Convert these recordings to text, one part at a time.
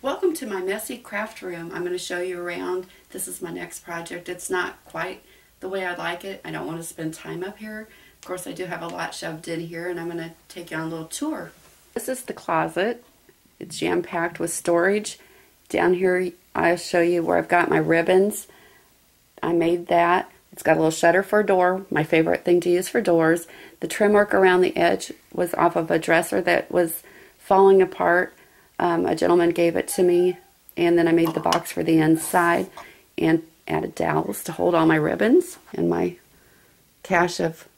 Welcome to my messy craft room. I'm going to show you around. This is my next project. It's not quite the way I like it. I don't want to spend time up here. Of course, I do have a lot shoved in here, and I'm going to take you on a little tour. This is the closet. It's jam-packed with storage. Down here, I'll show you where I've got my ribbons. I made that. It's got a little shutter for a door, my favorite thing to use for doors. The trim work around the edge was off of a dresser that was falling apart. A gentleman gave it to me, and then I made the box for the inside and added dowels to hold all my ribbons and my cache of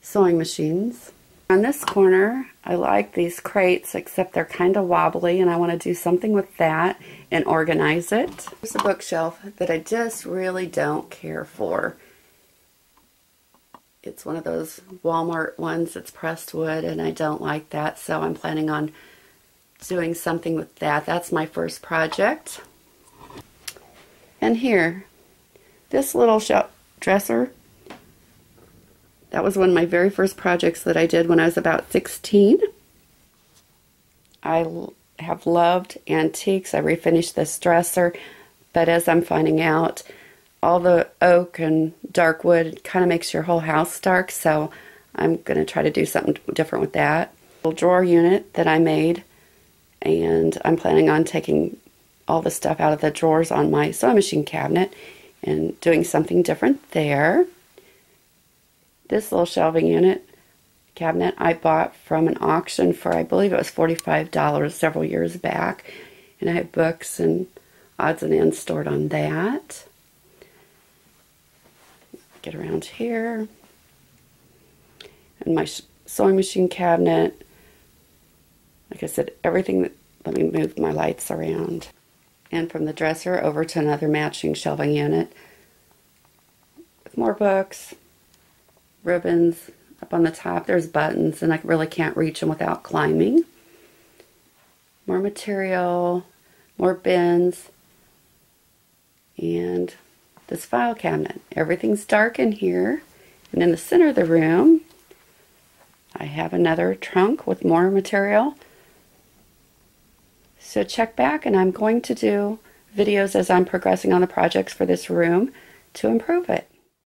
sewing machines. On this corner, I like these crates, except they're kind of wobbly, and I want to do something with that and organize it. Here's a bookshelf that I just really don't care for. It's one of those Walmart ones that's pressed wood, and I don't like that, so I'm planning on doing something with that. That's my first project. And here, this little shelf dresser, that was one of my very first projects that I did when I was about 16. I have loved antiques. I refinished this dresser, but as I'm finding out, all the oak and dark wood kind of makes your whole house dark, so I'm going to try to do something different with that. A little drawer unit that I made, and I'm planning on taking all the stuff out of the drawers on my sewing machine cabinet and doing something different there. This little shelving unit cabinet I bought from an auction for, I believe it was $45 several years back, and I have books and odds and ends stored on that. Get around here, and my sewing machine cabinet. Like I said, everything that, let me move my lights around. And from the dresser over to another matching shelving unit with more books, ribbons. Up on the top there's buttons, and I really can't reach them without climbing. More material, more bins, and this file cabinet. Everything's dark in here. And in the center of the room, I have another trunk with more material. So check back, and I'm going to do videos as I'm progressing on the projects for this room to improve it.